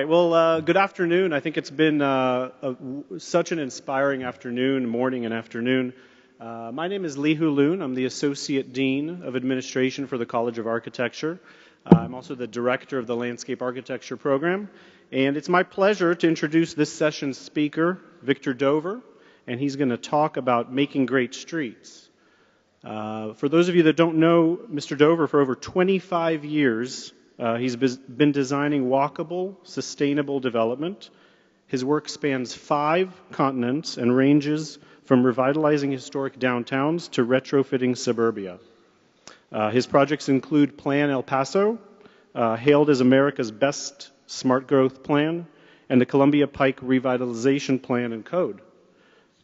right, well, good afternoon. I think it's been such an inspiring afternoon, morning and afternoon. My name is Lee Loon. I'm the Associate Dean of Administration for the College of Architecture. I'm also the Director of the Landscape Architecture Program. And it's my pleasure to introduce this session's speaker, Victor Dover, and he's going to talk about making great streets. For those of you that don't know Mr. Dover, for over 25 years, he's been designing walkable, sustainable development. His work spans 5 continents and ranges from revitalizing historic downtowns to retrofitting suburbia. His projects include Plan El Paso, hailed as America's best smart growth plan, and the Columbia Pike Revitalization Plan and Code.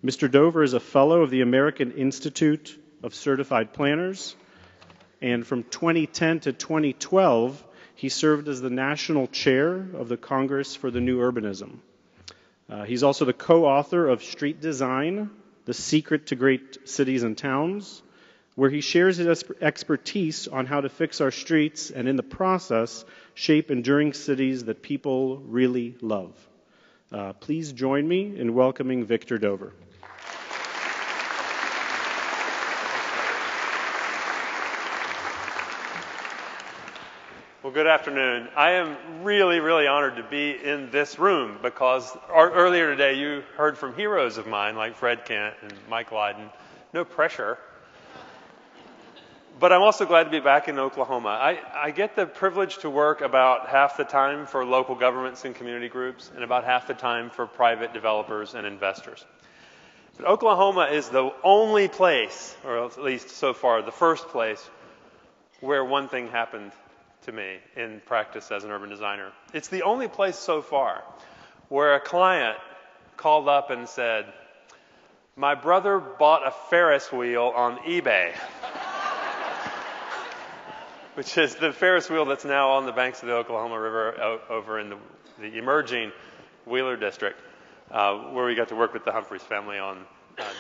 Mr. Dover is a fellow of the American Institute of Certified Planners, and from 2010 to 2012, he served as the national chair of the Congress for the New Urbanism. He's also the co-author of Street Design, The Secret to Great Cities and Towns, where he shares his expertise on how to fix our streets and in the process, shape enduring cities that people really love. Please join me in welcoming Victor Dover. Well, good afternoon. I am really, really honored to be in this room because earlier today you heard from heroes of mine like Fred Kent and Mike Lydon. No pressure. But I'm also glad to be back in Oklahoma. I get the privilege to work about half the time for local governments and community groups and about half the time for private developers and investors. But Oklahoma is the only place, or at least so far, the first place where one thing happened to me in practice as an urban designer. It's the only place so far where a client called up and said, "My brother bought a Ferris wheel on eBay," which is the Ferris wheel that's now on the banks of the Oklahoma River over in the emerging Wheeler district, where we got to work with the Humphreys family on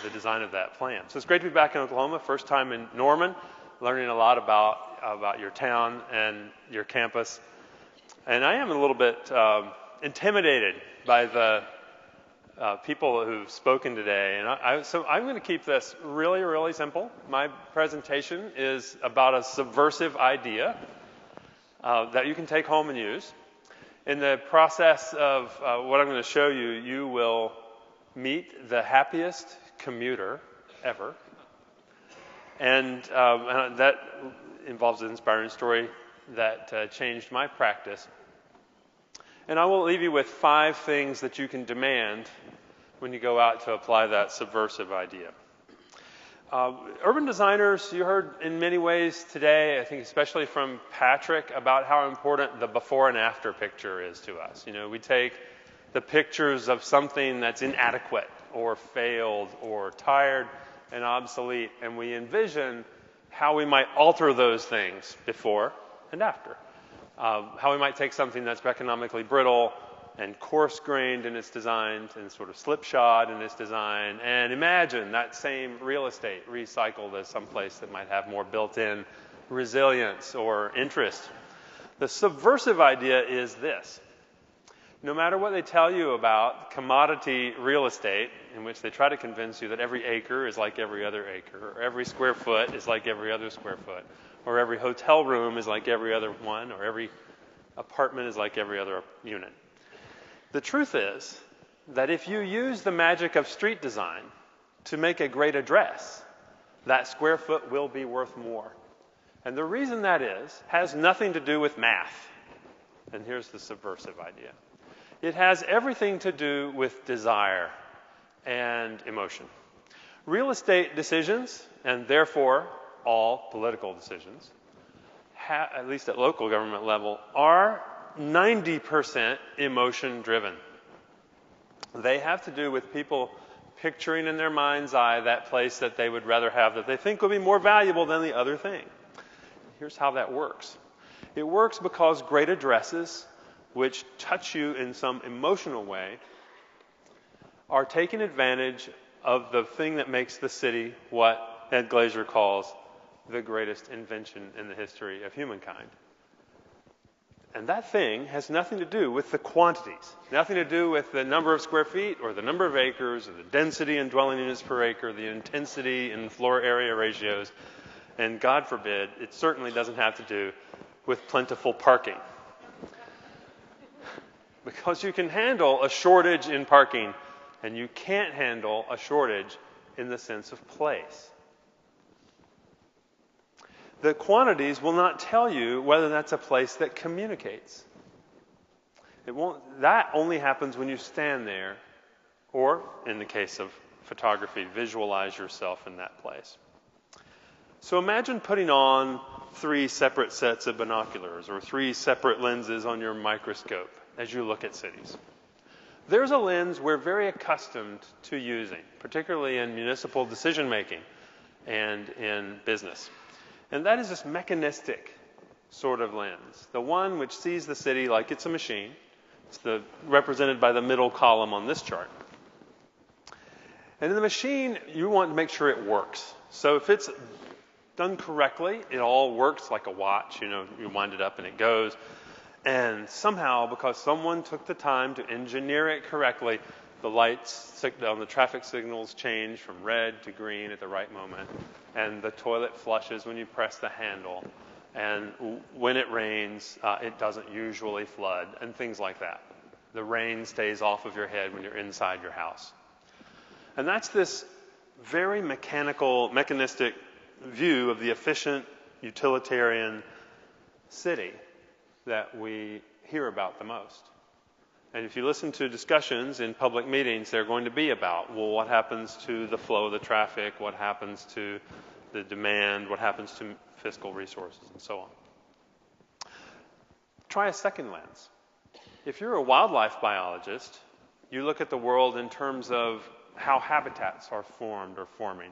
the design of that plan. So it's great to be back in Oklahoma, first time in Norman, learning a lot about your town and your campus. And I am a little bit intimidated by the people who've spoken today. And so I'm going to keep this really, really simple. My presentation is about a subversive idea that you can take home and use. In the process of what I'm going to show you, you will meet the happiest commuter ever. And that involves an inspiring story that changed my practice. And I will leave you with 5 things that you can demand when you go out to apply that subversive idea. Urban designers, you heard in many ways today, I think especially from Patrick, about how important the before and after picture is to us. You know, we take the pictures of something that's inadequate or failed or tired and obsolete, and we envision how we might alter those things before and after. How we might take something that's economically brittle and coarse-grained in its design and sort of slipshod in its design, and imagine that same real estate recycled as someplace that might have more built-in resilience or interest. The subversive idea is this. No matter what they tell you about commodity real estate, in which they try to convince you that every acre is like every other acre, or every square foot is like every other square foot, or every hotel room is like every other one, or every apartment is like every other unit. The truth is that if you use the magic of street design to make a great address, that square foot will be worth more. And the reason that has nothing to do with math. And here's the subversive idea. It has everything to do with desire and emotion. Real estate decisions, and therefore all political decisions, at least at local government level, are 90% emotion-driven. They have to do with people picturing in their mind's eye that place that they would rather have, that they think would be more valuable than the other thing. Here's how that works. It works because great addresses, which touch you in some emotional way, are taking advantage of the thing that makes the city what Ed Glazer calls the greatest invention in the history of humankind. And that thing has nothing to do with the quantities, nothing to do with the number of square feet or the number of acres or the density in dwelling units per acre, the intensity in floor area ratios. And God forbid, it certainly doesn't have to do with plentiful parking. Because you can handle a shortage in parking, and you can't handle a shortage in the sense of place. The quantities will not tell you whether that's a place that communicates. It won't. That only happens when you stand there, or, in the case of photography, visualize yourself in that place. So imagine putting on 3 separate sets of binoculars or 3 separate lenses on your microscope as you look at cities. There's a lens we're very accustomed to using, particularly in municipal decision making and in business. And that is this mechanistic sort of lens, the one which sees the city like it's a machine. It's represented by the middle column on this chart. And in the machine, you want to make sure it works. So if it's done correctly, it all works like a watch. You wind it up and it goes. And somehow, because someone took the time to engineer it correctly, the lights on the traffic signals change from red to green at the right moment. And the toilet flushes when you press the handle. And when it rains, it doesn't usually flood, and things like that. The rain stays off of your head when you're inside your house. And that's this very mechanistic view of the efficient, utilitarian city that we hear about the most. And if you listen to discussions in public meetings, they're going to be about, well, what happens to the flow of the traffic, what happens to the demand, what happens to fiscal resources, and so on. Try a second lens. If you're a wildlife biologist, you look at the world in terms of how habitats are formed or forming.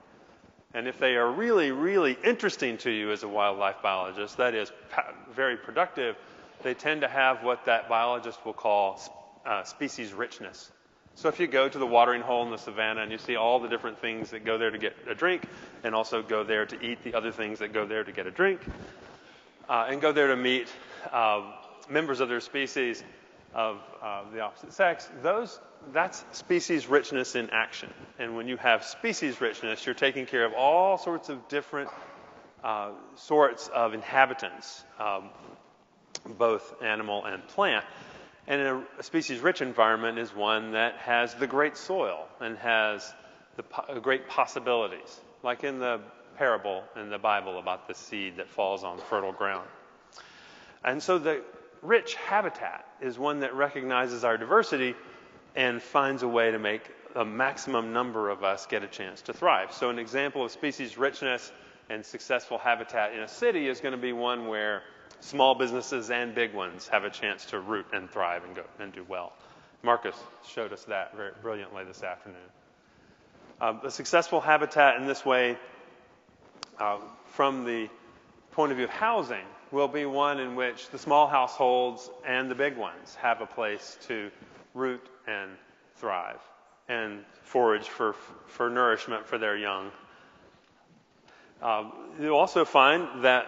And if they are really, really interesting to you as a wildlife biologist, that is very productive, they tend to have what that biologist will call species richness. So if you go to the watering hole in the savannah and you see all the different things that go there to get a drink, and also go there to eat the other things that go there to get a drink, and go there to meet members of their species of the opposite sex, that's species richness in action. And when you have species richness, you're taking care of all sorts of different sorts of inhabitants, both animal and plant. And a species-rich environment is one that has the great soil and has the great possibilities, like in the parable in the Bible about the seed that falls on fertile ground. And so the rich habitat is one that recognizes our diversity and finds a way to make a maximum number of us get a chance to thrive. So an example of species richness and successful habitat in a city is going to be one where small businesses and big ones have a chance to root and thrive and do well. Marcus showed us that very brilliantly this afternoon. A successful habitat in this way, from the point of view of housing, will be one in which the small households and the big ones have a place to root and thrive and forage for nourishment for their young. You'll also find that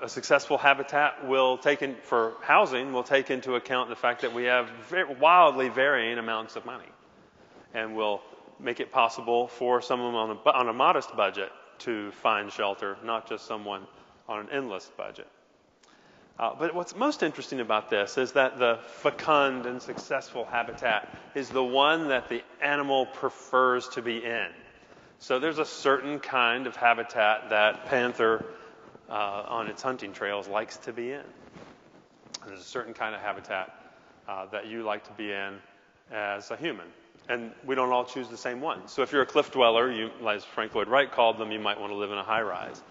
a successful habitat for housing will take into account the fact that we have wildly varying amounts of money, and will make it possible for someone on a modest budget to find shelter, not just someone on an endless budget. But what's most interesting about this is that the fecund and successful habitat is the one that the animal prefers to be in. So there's a certain kind of habitat that panther on its hunting trails likes to be in. And there's a certain kind of habitat that you like to be in as a human. And we don't all choose the same one. So if you're a cliff dweller, as Frank Lloyd Wright called them, you might want to live in a high-rise.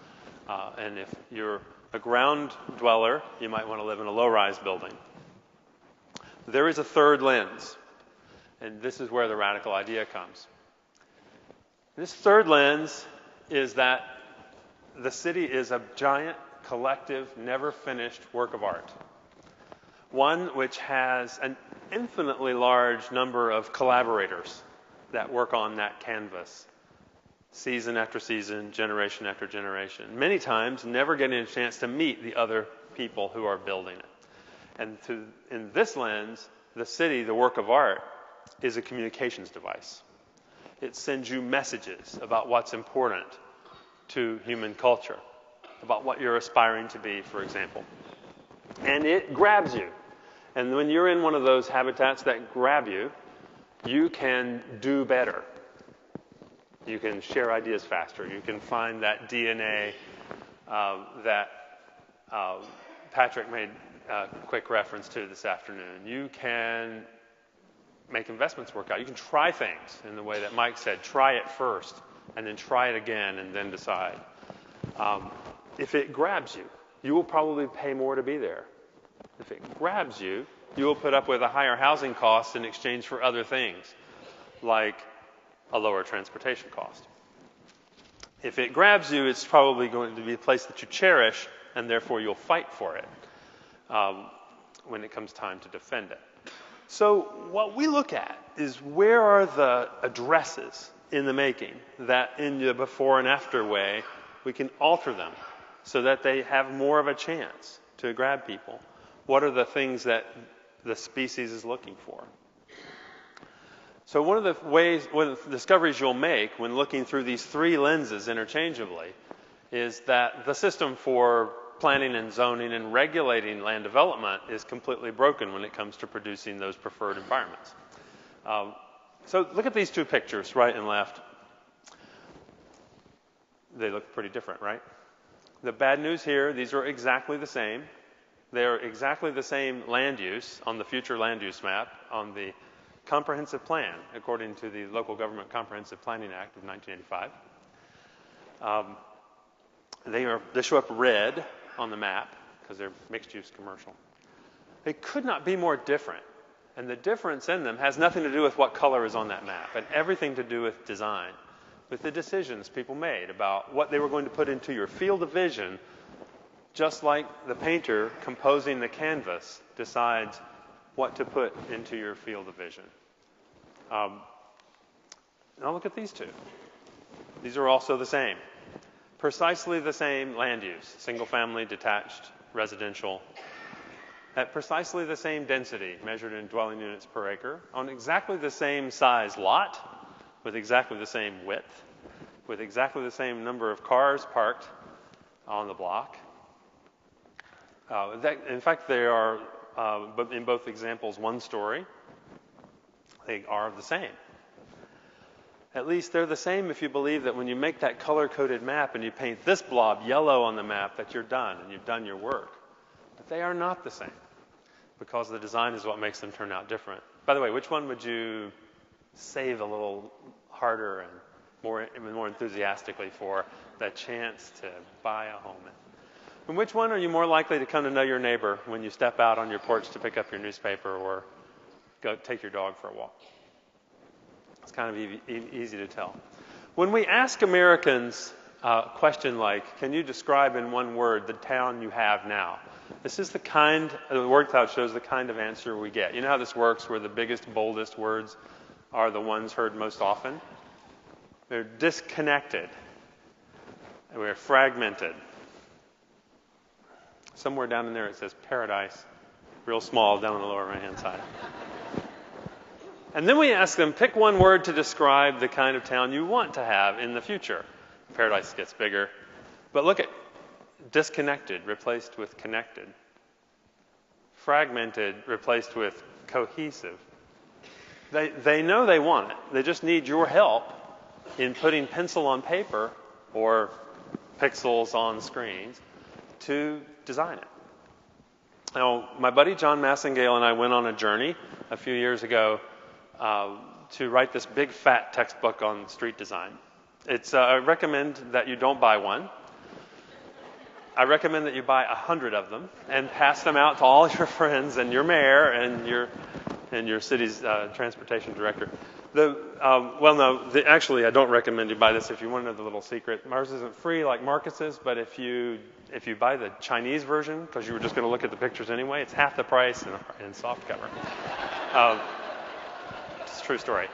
And if you're a ground dweller, you might want to live in a low-rise building. There is a third lens, and this is where the radical idea comes. This third lens is that the city is a giant, collective, never-finished work of art. One which has an infinitely large number of collaborators that work on that canvas, season after season, generation after generation, many times never getting a chance to meet the other people who are building it. And in this lens, the city, the work of art, is a communications device. It sends you messages about what's important to human culture, about what you're aspiring to be, for example. And it grabs you. And when you're in one of those habitats that grab you, you can do better. You can share ideas faster. You can find that DNA that Patrick made a quick reference to this afternoon. You can make investments work out. You can try things in the way that Mike said. Try it first, and then try it again, and then decide. If it grabs you, you will probably pay more to be there. If it grabs you, you will put up with a higher housing cost in exchange for other things, like a lower transportation cost. If it grabs you, it's probably going to be a place that you cherish, and therefore you'll fight for it when it comes time to defend it. So what we look at is where are the addresses in the making that in the before and after way we can alter them so that they have more of a chance to grab people. What are the things that the species is looking for? So one of the discoveries you'll make when looking through these three lenses interchangeably is that the system for planning and zoning and regulating land development is completely broken when it comes to producing those preferred environments. So look at these two pictures, right and left. They look pretty different, right? The bad news here, these are exactly the same. They're exactly the same land use on the future land use map on the comprehensive plan, according to the Local Government Comprehensive Planning Act of 1985. They show up red on the map because they're mixed-use commercial. They could not be more different. And the difference in them has nothing to do with what color is on that map and everything to do with design, with the decisions people made about what they were going to put into your field of vision, just like the painter composing the canvas decides what to put into your field of vision. Now look at these two. These are also the same. Precisely the same land use, single-family, detached, residential, at precisely the same density, measured in dwelling units per acre, on exactly the same size lot, with exactly the same width, with exactly the same number of cars parked on the block. In fact, they are, in both examples, one story. They are the same. At least they're the same if you believe that when you make that color-coded map and you paint this blob yellow on the map, that you're done and you've done your work. But they are not the same because the design is what makes them turn out different. By the way, which one would you save a little harder and more enthusiastically for the chance to buy a home in? And which one are you more likely to come to know your neighbor when you step out on your porch to pick up your newspaper or go take your dog for a walk? It's kind of easy to tell. When we ask Americans a question like, can you describe in one word the town you have now? This is the word cloud shows the kind of answer we get. You know how this works, where the biggest, boldest words are the ones heard most often? They're disconnected. We're fragmented. Somewhere down in there it says paradise, real small down on the lower right-hand side. And then we ask them, pick one word to describe the kind of town you want to have in the future. Paradise gets bigger. But look at disconnected replaced with connected. Fragmented replaced with cohesive. They know they want it. They just need your help in putting pencil on paper or pixels on screens to design it. Now, my buddy John Massengale and I went on a journey a few years ago to write this big fat textbook on street design. I recommend that you don't buy one. I recommend that you buy 100 of them and pass them out to all your friends and your mayor and your city's transportation director. Actually, I don't recommend you buy this if you want to know the little secret. Ours isn't free like Marcus's, but if you buy the Chinese version, because you were just going to look at the pictures anyway, it's half the price in soft cover. It's a true story.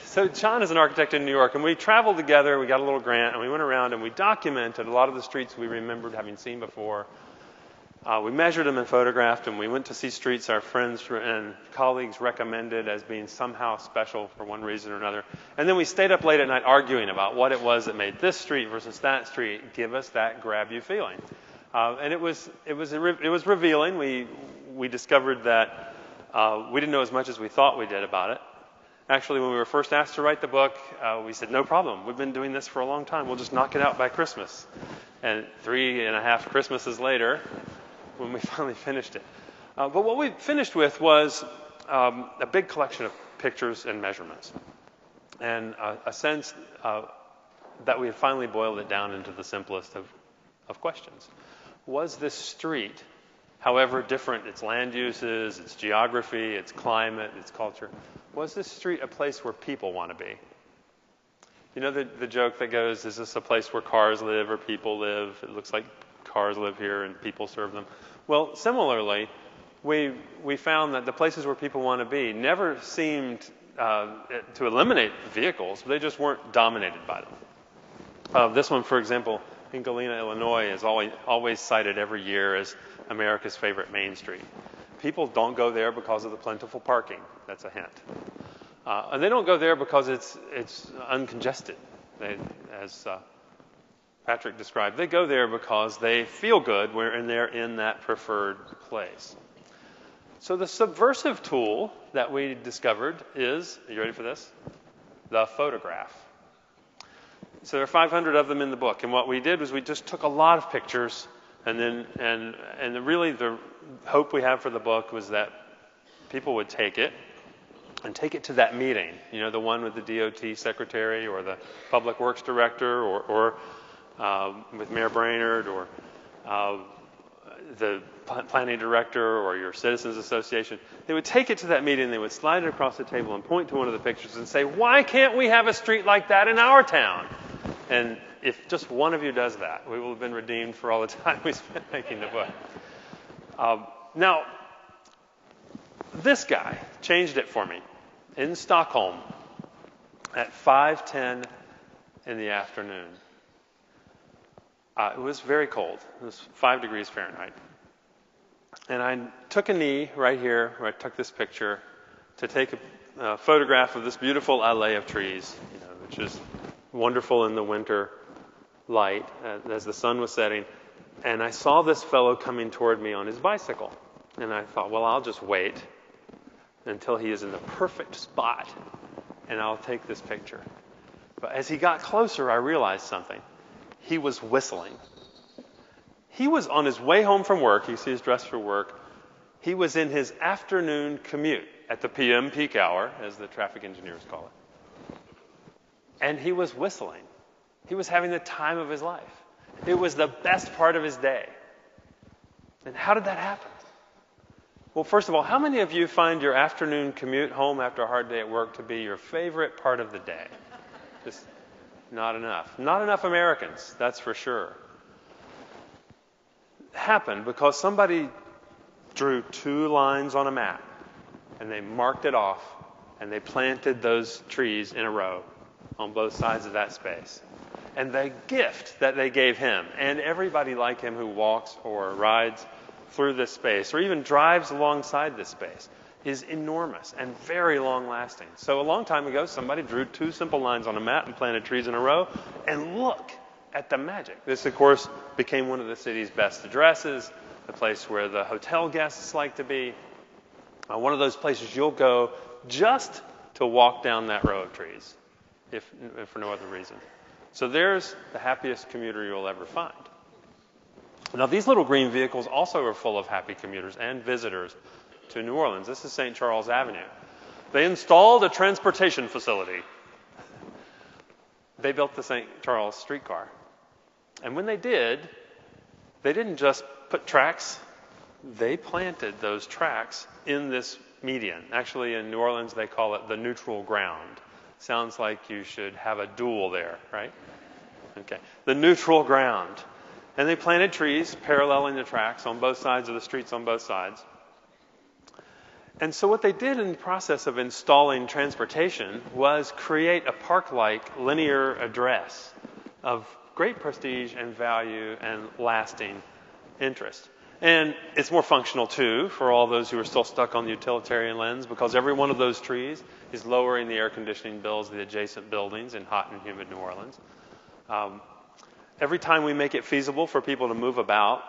So John is an architect in New York, and we traveled together. We got a little grant, and we went around and we documented a lot of the streets we remembered having seen before. We measured them and photographed them. We went to see streets our friends and colleagues recommended as being somehow special for one reason or another. And then we stayed up late at night arguing about what it was that made this street versus that street give us that grab you feeling. And it was revealing. We discovered that we didn't know as much as we thought we did about it. Actually, when we were first asked to write the book, we said, no problem. We've been doing this for a long time. We'll just knock it out by Christmas. And 3.5 Christmases later, when we finally finished it. But what we finished with was a big collection of pictures and measurements. And a sense that we had finally boiled it down into the simplest of questions. Was this street, however different its land uses, its geography, its climate, its culture, was this street a place where people want to be? You know the joke that goes, is this a place where cars live or people live? It looks like cars live here and people serve them. Well, similarly, we found that the places where people want to be never seemed to eliminate vehicles. They just weren't dominated by them. This one, for example, in Galena, Illinois, is always cited every year as America's favorite main street. People don't go there because of the plentiful parking. That's a hint. And they don't go there because it's uncongested. As Patrick described, they go there because they feel good when they're in that preferred place. So the subversive tool that we discovered is, are you ready for this? The photograph. So there are 500 of them in the book, and what we did was we just took a lot of pictures, and really the hope we have for the book was that people would take it and take it to that meeting, you know, the one with the DOT secretary or the public works director or with Mayor Brainerd or the planning director or your citizens association. They would take it to that meeting, they would slide it across the table and point to one of the pictures and say, why can't we have a street like that in our town? And if just one of you does that, we will have been redeemed for all the time we spent making the book. Now, this guy changed it for me in Stockholm at 5:10 in the afternoon. It was very cold. It was 5 degrees Fahrenheit. And I took a knee right here where I took this picture to take a photograph of this beautiful alley of trees, you know, which is wonderful in the winter light as the sun was setting. And I saw this fellow coming toward me on his bicycle. And I thought, well, I'll just wait until he is in the perfect spot, and I'll take this picture. But as he got closer, I realized something. He was whistling. He was on his way home from work. You see he's dressed for work. He was in his afternoon commute at the PM peak hour, as the traffic engineers call it. And he was whistling. He was having the time of his life. It was the best part of his day. And how did that happen? Well, first of all, how many of you find your afternoon commute home after a hard day at work to be your favorite part of the day? Just not enough. Not enough Americans, that's for sure. It happened because somebody drew 2 lines on a map, and they marked it off, and they planted those trees in a row on both sides of that space. And the gift that they gave him, and everybody like him who walks or rides through this space, or even drives alongside this space, is enormous and very long-lasting. So a long time ago, somebody drew 2 simple lines on a map and planted trees in a row, and look at the magic. This, of course, became one of the city's best addresses, the place where the hotel guests like to be, one of those places you'll go just to walk down that row of trees, if for no other reason. So there's the happiest commuter you'll ever find. Now, these little green vehicles also are full of happy commuters and visitors to New Orleans. This is St. Charles Avenue. They installed a transportation facility. They built the St. Charles streetcar. And when they did, they didn't just put tracks. They planted those tracks in this median. Actually, in New Orleans, they call it the neutral ground. Sounds like you should have a duel there, right? Okay. The neutral ground. And they planted trees paralleling the tracks on both sides of the streets on both sides. And so what they did in the process of installing transportation was create a park-like linear address of great prestige and value and lasting interest. And it's more functional, too, for all those who are still stuck on the utilitarian lens, because every one of those trees is lowering the air conditioning bills of the adjacent buildings in hot and humid New Orleans. Every time we make it feasible for people to move about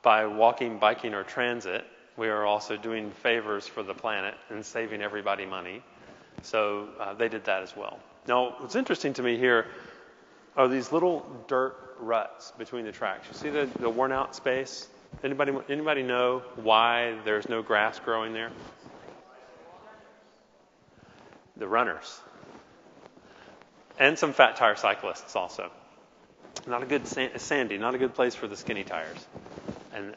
by walking, biking, or transit, we are also doing favors for the planet and saving everybody money. So they did that as well. Now, what's interesting to me here are these little dirt ruts between the tracks. You see the worn out space? Anybody know why there's no grass growing there? The runners. And some fat tire cyclists also. Not a good sandy, not a good place for the skinny tires. And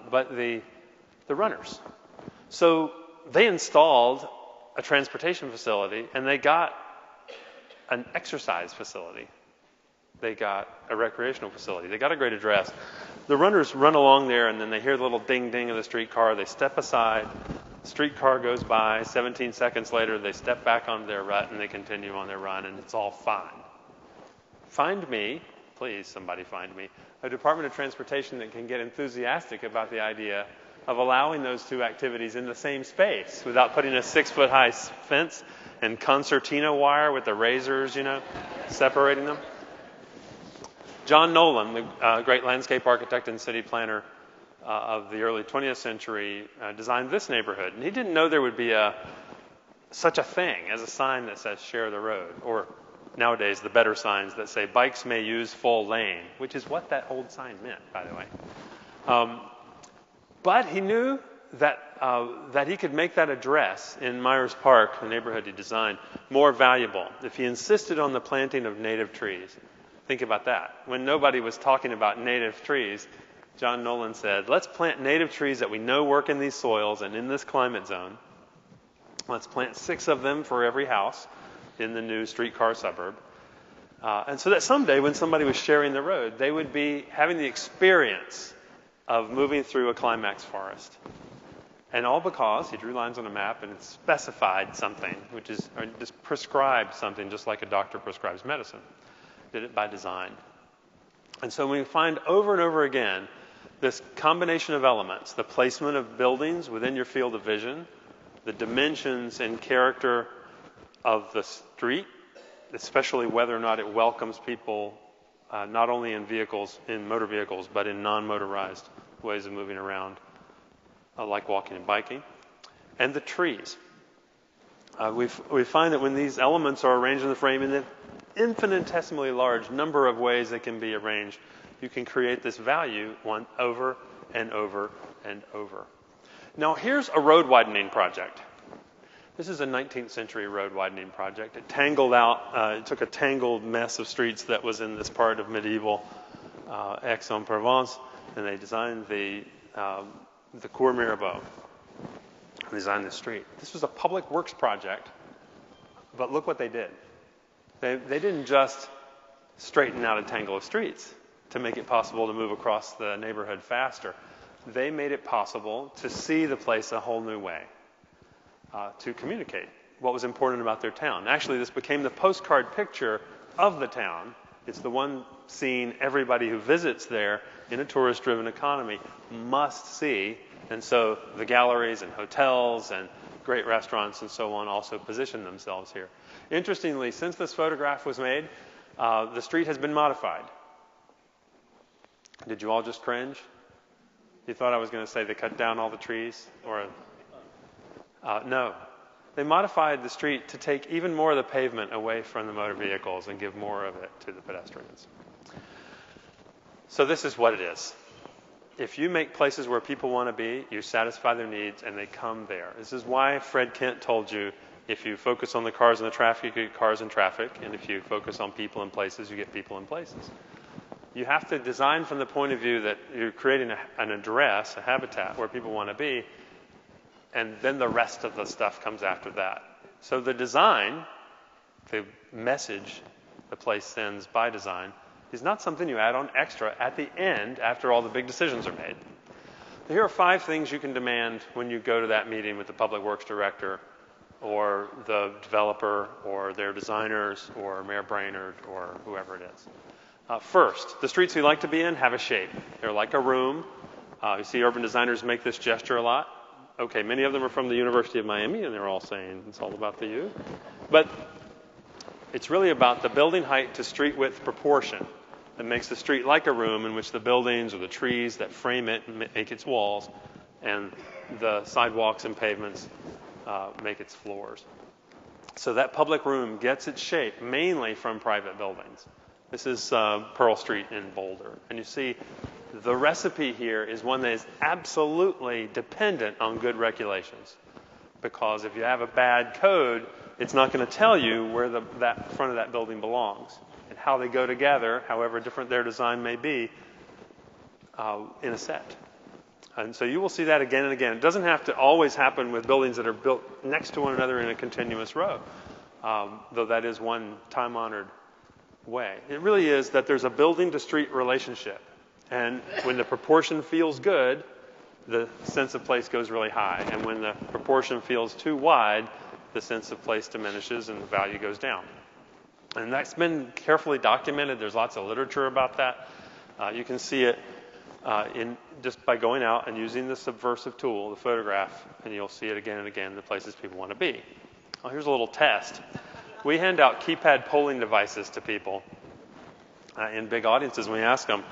but the runners. So they installed a transportation facility, and they got an exercise facility. They got a recreational facility. They got a great address. The runners run along there, and then they hear the little ding-ding of the streetcar. They step aside. The streetcar goes by. 17 seconds later, they step back onto their rut, and they continue on their run, and it's all fine. Find me, please, somebody find me, a Department of Transportation that can get enthusiastic about the idea of allowing those two activities in the same space without putting a 6-foot-high fence and concertina wire with the razors, separating them. John Nolan, the great landscape architect and city planner of the early 20th century, designed this neighborhood. And he didn't know there would be such a thing as a sign that says share the road, or nowadays the better signs that say bikes may use full lane, which is what that old sign meant, by the way. But he knew that he could make that address in Myers Park, the neighborhood he designed, more valuable if he insisted on the planting of native trees. Think about that. When nobody was talking about native trees, John Nolan said, let's plant native trees that we know work in these soils and in this climate zone. Let's plant 6 of them for every house in the new streetcar suburb. And so that someday when somebody was sharing the road, they would be having the experience of moving through a climax forest. And all because he drew lines on a map and it specified something, or just prescribed something, just like a doctor prescribes medicine. Did it by design. And so we find over and over again this combination of elements, the placement of buildings within your field of vision, the dimensions and character of the street, especially whether or not it welcomes people not only in motor vehicles, but in non-motorized ways of moving around, like walking and biking, and the trees. We find that when these elements are arranged in the frame in an infinitesimally large number of ways they can be arranged, you can create this value one over and over and over. Now here's a road widening project. This is a 19th century road widening project. It it took a tangled mess of streets that was in this part of medieval Aix-en-Provence, and they designed the Cours Mirabeau. Designed the street. This was a public works project, but look what they did. They didn't just straighten out a tangle of streets to make it possible to move across the neighborhood faster. They made it possible to see the place a whole new way, to communicate what was important about their town. Actually, this became the postcard picture of the town. It's the one scene everybody who visits there in a tourist-driven economy must see. And so the galleries and hotels and great restaurants and so on also position themselves here. Interestingly, since this photograph was made, the street has been modified. Did you all just cringe? You thought I was going to say they cut down all the trees? No. They modified the street to take even more of the pavement away from the motor vehicles and give more of it to the pedestrians. So this is what it is. If you make places where people want to be, you satisfy their needs and they come there. This is why Fred Kent told you, if you focus on the cars and the traffic, you get cars and traffic. And if you focus on people and places, you get people and places. You have to design from the point of view that you're creating an address, a habitat where people want to be, and then the rest of the stuff comes after that. So the design, the message the place sends by design, is not something you add on extra at the end after all the big decisions are made. Here are 5 things you can demand when you go to that meeting with the public works director or the developer or their designers or Mayor Brainerd or whoever it is. First, the streets we like to be in have a shape. They're like a room. You see urban designers make this gesture a lot. Okay, many of them are from the University of Miami, and they're all saying it's all about the U. But it's really about the building height to street width proportion that makes the street like a room in which the buildings or the trees that frame it make its walls, and the sidewalks and pavements make its floors. So that public room gets its shape mainly from private buildings. This is Pearl Street in Boulder. And you see the recipe here is one that is absolutely dependent on good regulations. Because if you have a bad code, it's not going to tell you where that front of that building belongs and how they go together, however different their design may be, in a set. And so you will see that again and again. It doesn't have to always happen with buildings that are built next to one another in a continuous row, though that is one time-honored way. It really is that there's a building-to-street relationship. And when the proportion feels good, the sense of place goes really high. And when the proportion feels too wide, the sense of place diminishes and the value goes down. And that's been carefully documented. There's lots of literature about that. You can see it in just by going out and using the subversive tool, the photograph, and you'll see it again and again in the places people want to be. Well, here's a little test. We hand out keypad polling devices to people in big audiences. When we ask them,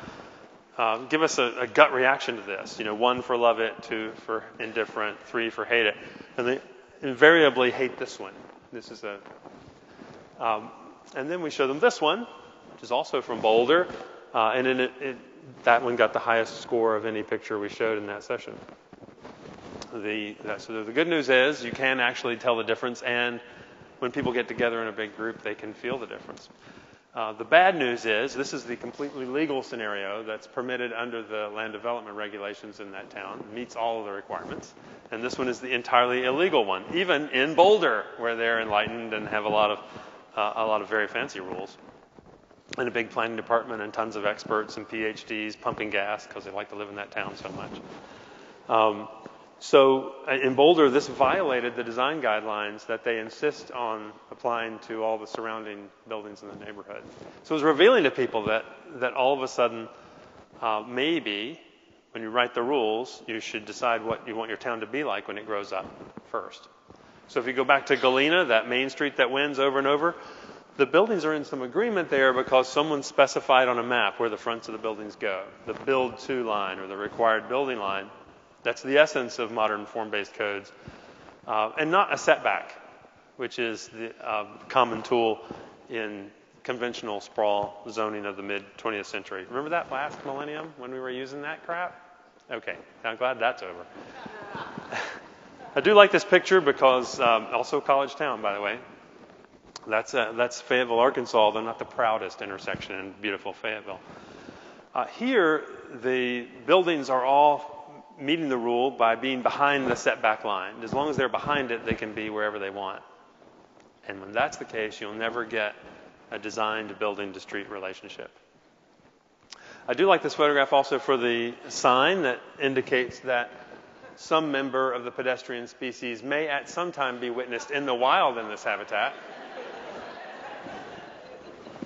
give us a gut reaction to this. 1 for love it, 2 for indifferent, 3 for hate it. And they invariably hate this one. This is and then we show them this one, which is also from Boulder. And then that one got the highest score of any picture we showed in that session. So the good news is you can actually tell the difference, and when people get together in a big group, they can feel the difference. The bad news is this is the completely legal scenario that's permitted under the land development regulations in that town. It meets all of the requirements. And this one is the entirely illegal one, even in Boulder, where they're enlightened and have a lot of very fancy rules. And a big planning department and tons of experts and PhDs pumping gas because they like to live in that town so much. So in Boulder, this violated the design guidelines that they insist on applying to all the surrounding buildings in the neighborhood. So it was revealing to people that all of a sudden, maybe when you write the rules, you should decide what you want your town to be like when it grows up first. So if you go back to Galena, that main street that wins over and over, the buildings are in some agreement there because someone specified on a map where the fronts of the buildings go. The build to line or the required building line. That's the essence of modern form-based codes. And not a setback, which is the common tool in conventional sprawl zoning of the mid-20th century. Remember that last millennium when we were using that crap? Okay, I'm glad that's over. I do like this picture because, also college town, by the way. That's Fayetteville, Arkansas, though not the proudest intersection in beautiful Fayetteville. Here, the buildings are all meeting the rule by being behind the setback line. As long as they're behind it, they can be wherever they want. And when that's the case, you'll never get a design to building to street relationship. I do like this photograph also for the sign that indicates that some member of the pedestrian species may at some time be witnessed in the wild in this habitat.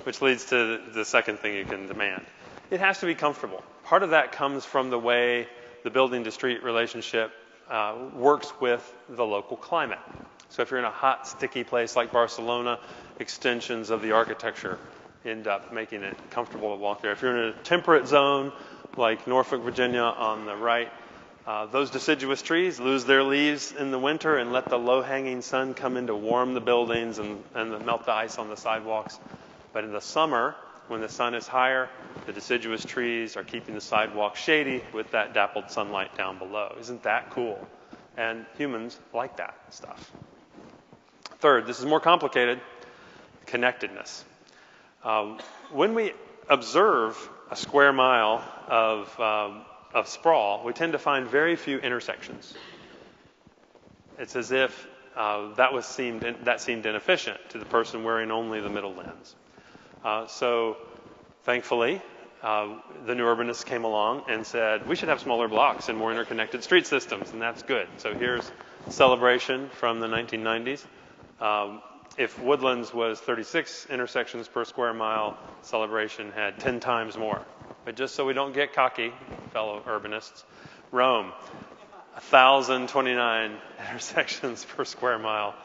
Which leads to the second thing you can demand. It has to be comfortable. Part of that comes from the way the building to street relationship works with the local climate. So if you're in a hot, sticky place like Barcelona, extensions of the architecture end up making it comfortable to walk there. If you're in a temperate zone like Norfolk, Virginia on the right, those deciduous trees lose their leaves in the winter and let the low-hanging sun come in to warm the buildings and melt the ice on the sidewalks. But in the summer, when the sun is higher, the deciduous trees are keeping the sidewalk shady with that dappled sunlight down below. Isn't that cool? And humans like that stuff. Third, this is more complicated, connectedness. When we observe a square mile of sprawl, we tend to find very few intersections. It's as if that seemed inefficient to the person wearing only the middle lens. So thankfully, the new urbanists came along and said, we should have smaller blocks and more interconnected street systems, and that's good. So here's Celebration from the 1990s. If Woodlands was 36 intersections per square mile, Celebration had 10 times more. But just so we don't get cocky, fellow urbanists, Rome, 1,029 intersections per square mile.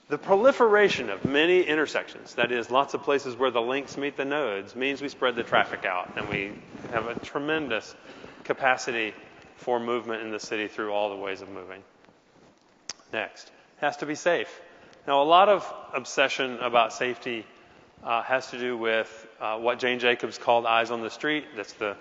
The proliferation of many intersections, that is, lots of places where the links meet the nodes, means we spread the traffic out, and we have a tremendous capacity for movement in the city through all the ways of moving. Next, it has to be safe. Now, a lot of obsession about safety has to do with what Jane Jacobs called eyes on the street. That's the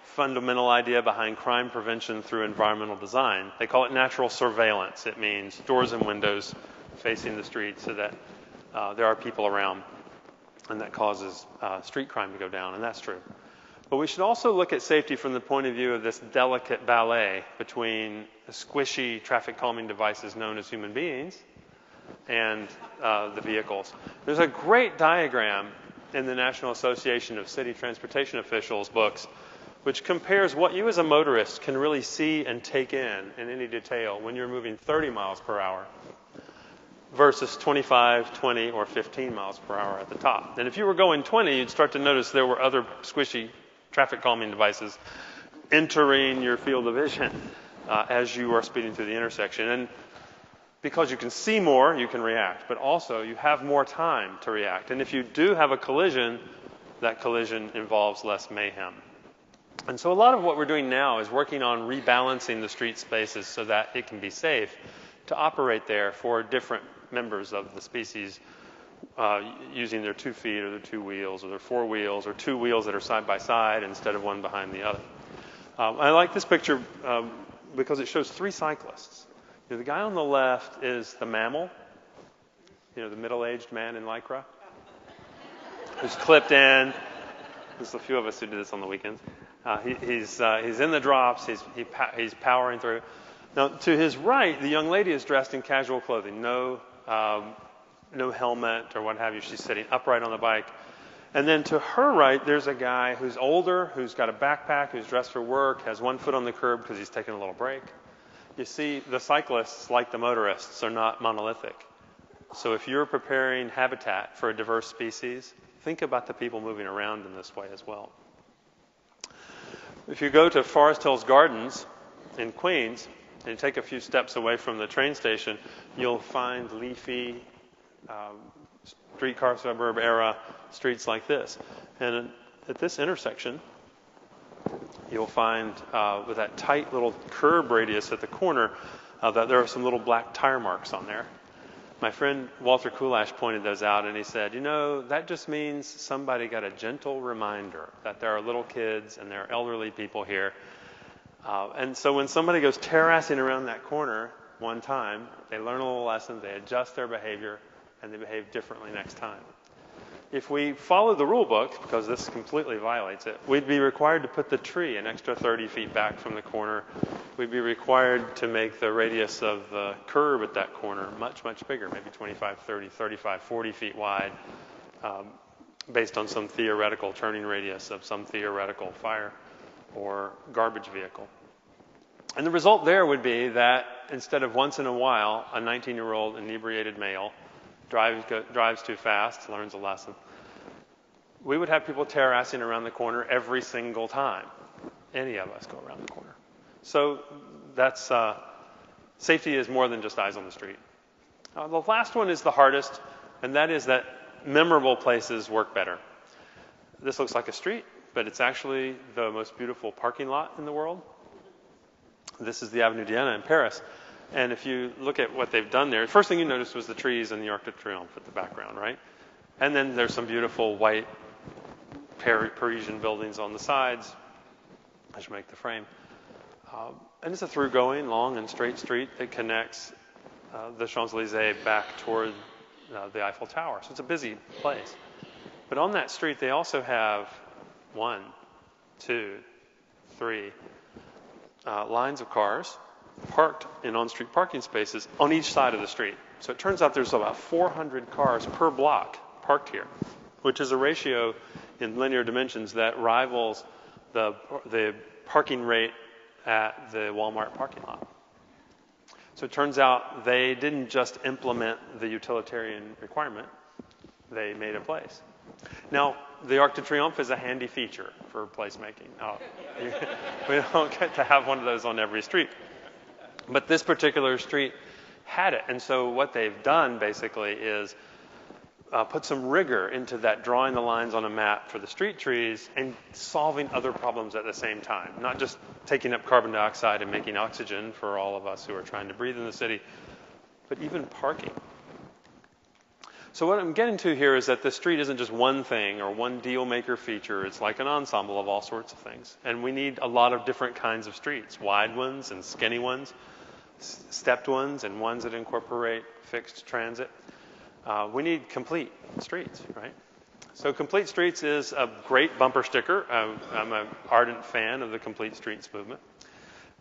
fundamental idea behind crime prevention through environmental design. They call it natural surveillance. It means doors and windows facing the street so that there are people around, and that causes street crime to go down, and that's true. But we should also look at safety from the point of view of this delicate ballet between squishy traffic calming devices known as human beings and the vehicles. There's a great diagram in the National Association of City Transportation Officials books which compares what you as a motorist can really see and take in any detail when you're moving 30 miles per hour versus 25, 20, or 15 miles per hour at the top. And if you were going 20, you'd start to notice there were other squishy traffic calming devices entering your field of vision as you are speeding through the intersection. And because you can see more, you can react, but also you have more time to react. And if you do have a collision, that collision involves less mayhem. And so a lot of what we're doing now is working on rebalancing the street spaces so that it can be safe to operate there for different members of the species using their 2 feet or their 2 wheels or their 4 wheels or 2 wheels that are side by side instead of one behind the other. I like this picture because it shows 3 cyclists. You know, the guy on the left is the mammal, you know, the middle-aged man in Lycra, who's clipped in. There's a few of us who do this on the weekends. He's in the drops. He's powering through. Now, to his right, the young lady is dressed in casual clothing, no helmet or what have you. She's sitting upright on the bike. And then to her right, there's a guy who's older, who's got a backpack, who's dressed for work, has 1 foot on the curb because he's taking a little break. You see, the cyclists, like the motorists, are not monolithic. So if you're preparing habitat for a diverse species, think about the people moving around in this way as well. If you go to Forest Hills Gardens in Queens and take a few steps away from the train station, you'll find leafy streetcar suburb era streets like this. And at this intersection, you'll find with that tight little curb radius at the corner that there are some little black tire marks on there. My friend Walter Kulash pointed those out, and he said, you know, that just means somebody got a gentle reminder that there are little kids and there are elderly people here. And so when somebody goes terracing around that corner one time, they learn a little lesson, they adjust their behavior, and they behave differently next time. If we follow the rule book, because this completely violates it, we'd be required to put the tree an extra 30 feet back from the corner. We'd be required to make the radius of the curb at that corner much, much bigger, maybe 25, 30, 35, 40 feet wide, based on some theoretical turning radius of some theoretical fire or garbage vehicle. And the result there would be that instead of once in a while, a 19-year-old inebriated male drives too fast, learns a lesson, we would have people terracing around the corner every single time any of us go around the corner. So that's safety is more than just eyes on the street. The last one is the hardest, and that is that memorable places work better. This looks like a street, but it's actually the most beautiful parking lot in the world. This is the Avenue Diana in Paris. And if you look at what they've done there, the first thing you noticed was the trees and the Arc de Triomphe at the background, right? And then there's some beautiful white Parisian buildings on the sides, which make the frame. And it's a through-going, long and straight street that connects the Champs-Élysées back toward the Eiffel Tower. So it's a busy place. But on that street, they also have 1, 2, 3 lines of cars parked in on-street parking spaces on each side of the street. So it turns out there's about 400 cars per block parked here, which is a ratio in linear dimensions that rivals the parking rate at the Walmart parking lot. So it turns out they didn't just implement the utilitarian requirement, they made a place. Now, the Arc de Triomphe is a handy feature for placemaking. We don't get to have one of those on every street. But this particular street had it. And so what they've done basically is put some rigor into that, drawing the lines on a map for the street trees and solving other problems at the same time. Not just taking up carbon dioxide and making oxygen for all of us who are trying to breathe in the city, but even parking. So what I'm getting to here is that the street isn't just one thing or one deal maker feature. It's like an ensemble of all sorts of things. And we need a lot of different kinds of streets, wide ones and skinny ones, stepped ones and ones that incorporate fixed transit. We need complete streets, right? So Complete Streets is a great bumper sticker. I'm an ardent fan of the Complete Streets movement.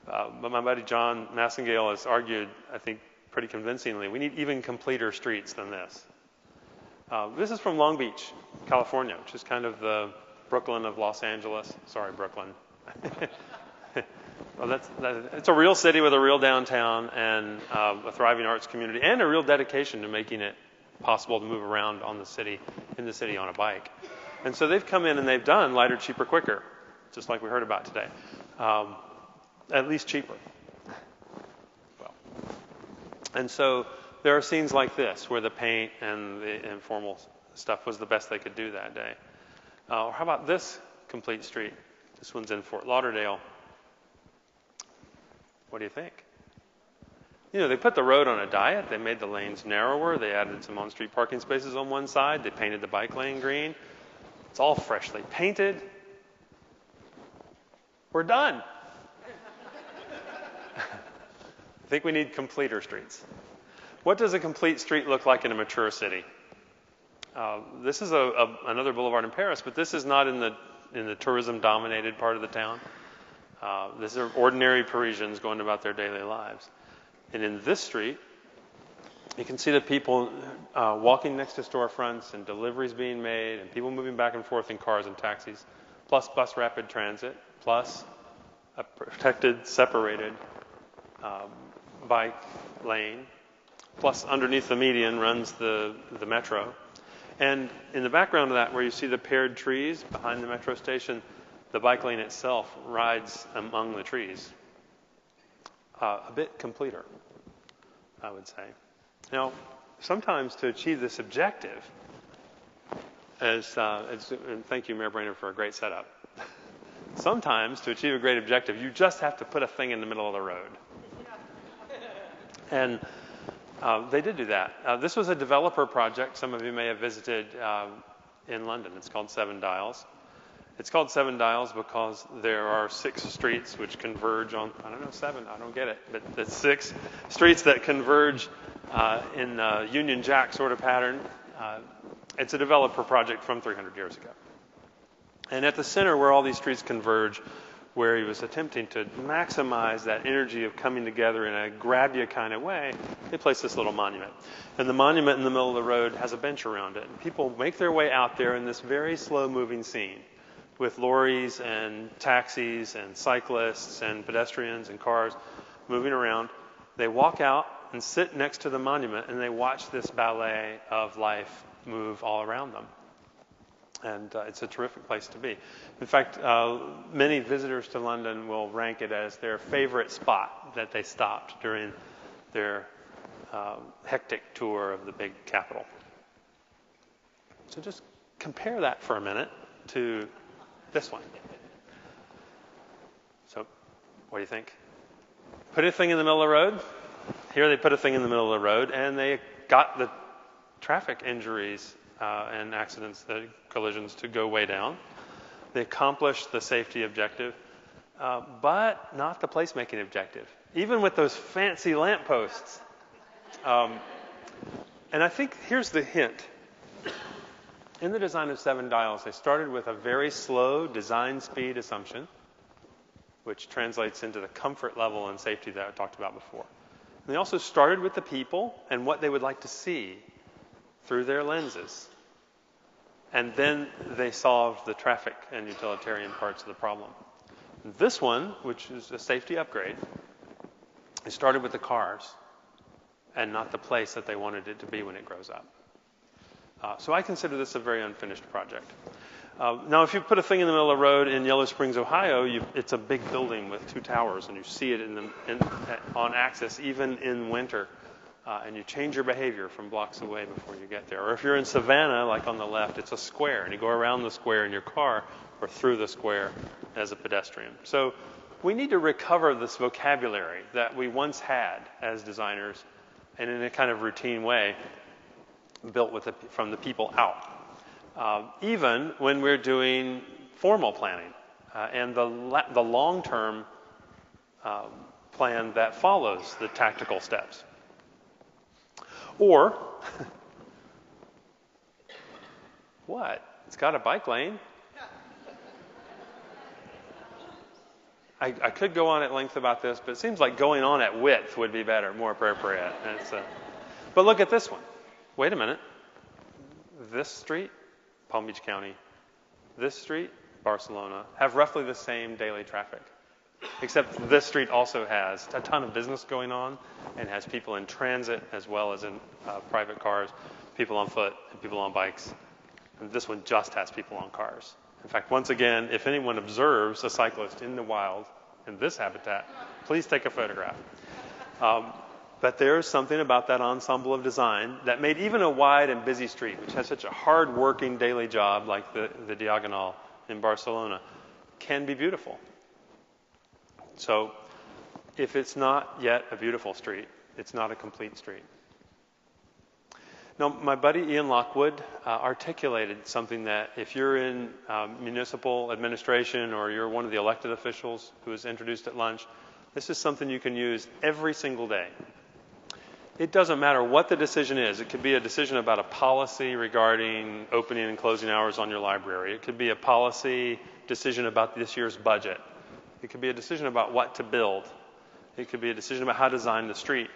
But my buddy John Massengale has argued, I think pretty convincingly, we need even completer streets than this. This is from Long Beach, California, which is kind of the Brooklyn of Los Angeles. Sorry, Brooklyn. Well, it's a real city with a real downtown and a thriving arts community and a real dedication to making it possible to move around in the city on a bike. And so they've come in and they've done lighter, cheaper, quicker, just like we heard about today. At least cheaper. Well, and so there are scenes like this where the paint and the informal stuff was the best they could do that day. Or how about this complete street? This one's in Fort Lauderdale. What do you think? You know, they put the road on a diet. They made the lanes narrower. They added some on-street parking spaces on one side. They painted the bike lane green. It's all freshly painted. We're done. I think we need completer streets. What does a complete street look like in a mature city? This is another boulevard in Paris, but this is not in the tourism-dominated part of the town. These are ordinary Parisians going about their daily lives. And in this street, you can see the people walking next to storefronts and deliveries being made and people moving back and forth in cars and taxis, plus bus rapid transit, plus a protected, separated bike lane, plus underneath the median runs the metro. And in the background of that, where you see the paired trees behind the metro station, the bike lane itself rides among the trees. A bit completer, I would say. Now, sometimes to achieve this objective, and thank you, Mayor Brainerd, for a great setup. Sometimes to achieve a great objective, you just have to put a thing in the middle of the road. And they did do that. This was a developer project. Some of you may have visited in London. It's called 7 Dials. It's called 7 Dials because there are 6 streets which converge on, 7, I don't get it, but the 6 streets that converge in a Union Jack sort of pattern. It's a developer project from 300 years ago. And at the center where all these streets converge, where he was attempting to maximize that energy of coming together in a grab-you kind of way, they placed this little monument. And the monument in the middle of the road has a bench around it. And people make their way out there in this very slow-moving scene, with lorries and taxis and cyclists and pedestrians and cars moving around. They walk out and sit next to the monument and they watch this ballet of life move all around them. And it's a terrific place to be. In fact, many visitors to London will rank it as their favorite spot that they stopped during their hectic tour of the big capital. So just compare that for a minute to this one. So, what do you think? Put a thing in the middle of the road. Here they put a thing in the middle of the road, and they got the traffic injuries and accidents, the collisions, to go way down. They accomplished the safety objective, but not the placemaking objective, even with those fancy lampposts. And I think here's the hint. In the design of 7 Dials, they started with a very slow design speed assumption, which translates into the comfort level and safety that I talked about before. And they also started with the people and what they would like to see through their lenses. And then they solved the traffic and utilitarian parts of the problem. This one, which is a safety upgrade, they started with the cars and not the place that they wanted it to be when it grows up. So I consider this a very unfinished project. Now, if you put a thing in the middle of the road in Yellow Springs, Ohio, it's a big building with 2 towers, and you see it on axis even in winter, and you change your behavior from blocks away before you get there. Or if you're in Savannah, like on the left, it's a square, and you go around the square in your car or through the square as a pedestrian. So we need to recover this vocabulary that we once had as designers, and in a kind of routine way, built from the people out. Even when we're doing formal planning and the long-term plan that follows the tactical steps. Or, what? It's got a bike lane. I could go on at length about this, but it seems like going on at width would be better, more appropriate. But look at this one. Wait a minute. This street, Palm Beach County, this street, Barcelona, have roughly the same daily traffic. Except this street also has a ton of business going on and has people in transit as well as in private cars, people on foot, and people on bikes. And this one just has people on cars. In fact, once again, if anyone observes a cyclist in the wild in this habitat, please take a photograph. But there's something about that ensemble of design that made even a wide and busy street, which has such a hard-working daily job like the Diagonal in Barcelona, can be beautiful. So if it's not yet a beautiful street, it's not a complete street. Now, my buddy Ian Lockwood articulated something that if you're in municipal administration or you're one of the elected officials who was introduced at lunch, this is something you can use every single day. It doesn't matter what the decision is. It could be a decision about a policy regarding opening and closing hours on your library. It could be a policy decision about this year's budget. It could be a decision about what to build. It could be a decision about how to design the street.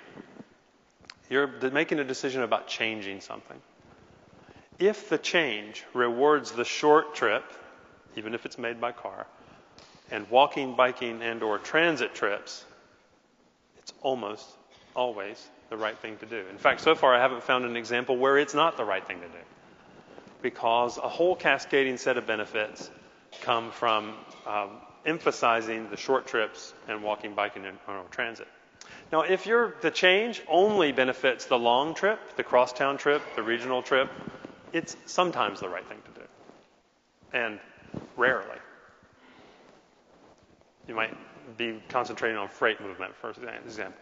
You're making a decision about changing something. If the change rewards the short trip, even if it's made by car, and walking, biking, and or transit trips, it's almost always the right thing to do. In fact, so far I haven't found an example where it's not the right thing to do, because a whole cascading set of benefits come from emphasizing the short trips and walking, biking, and or transit. Now, if the change only benefits the long trip, the crosstown trip, the regional trip, it's sometimes the right thing to do, and rarely. You might be concentrating on freight movement, for example.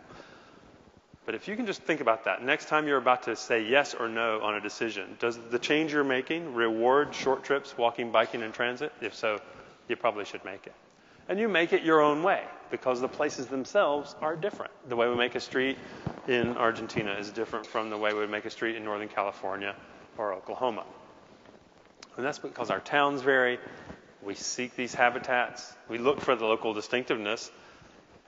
But if you can just think about that, next time you're about to say yes or no on a decision, does the change you're making reward short trips, walking, biking, and transit? If so, you probably should make it. And you make it your own way, because the places themselves are different. The way we make a street in Argentina is different from the way we would make a street in Northern California or Oklahoma. And that's because our towns vary. We seek these habitats. We look for the local distinctiveness.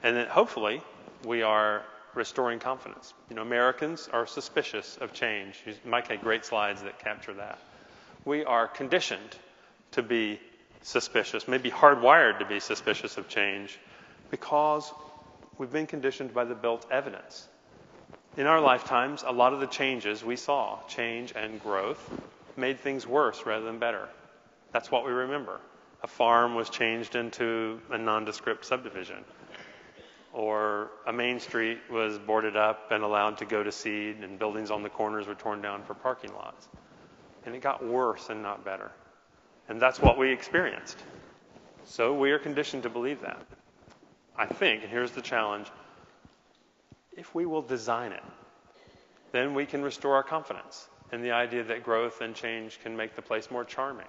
And then hopefully we are restoring confidence. You know, Americans are suspicious of change. Mike had great slides that capture that. We are conditioned to be suspicious, maybe hardwired to be suspicious of change, because we've been conditioned by the built evidence. In our lifetimes, a lot of the changes we saw, change and growth, made things worse rather than better. That's what we remember. A farm was changed into a nondescript subdivision, or a main street was boarded up and allowed to go to seed, and buildings on the corners were torn down for parking lots. And it got worse and not better. And that's what we experienced. So we are conditioned to believe that. I think, and here's the challenge, if we will design it, then we can restore our confidence in the idea that growth and change can make the place more charming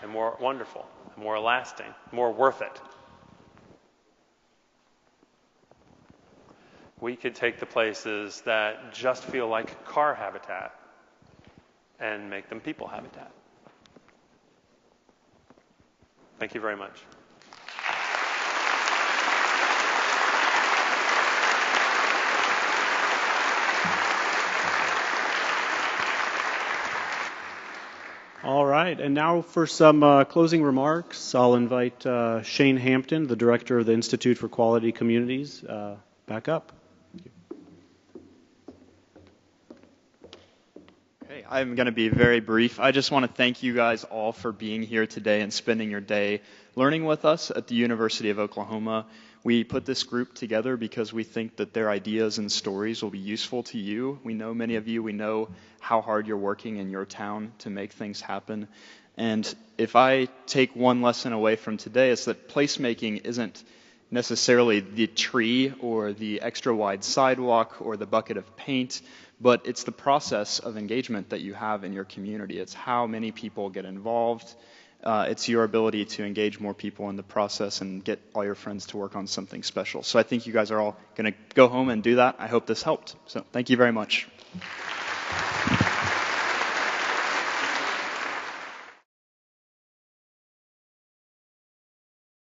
and more wonderful, and more lasting, more worth it. We could take the places that just feel like car habitat and make them people habitat. Thank you very much. All right, and now for some closing remarks, I'll invite Shane Hampton, the director of the Institute for Quality Communities, back up. Okay, I'm going to be very brief. I just want to thank you guys all for being here today and spending your day learning with us at the University of Oklahoma. We put this group together because we think that their ideas and stories will be useful to you. We know many of you, we know how hard you're working in your town to make things happen. And if I take one lesson away from today, it's that placemaking isn't necessarily the tree or the extra wide sidewalk or the bucket of paint, but it's the process of engagement that you have in your community. It's how many people get involved. It's your ability to engage more people in the process and get all your friends to work on something special. So I think you guys are all going to go home and do that. I hope this helped. So thank you very much.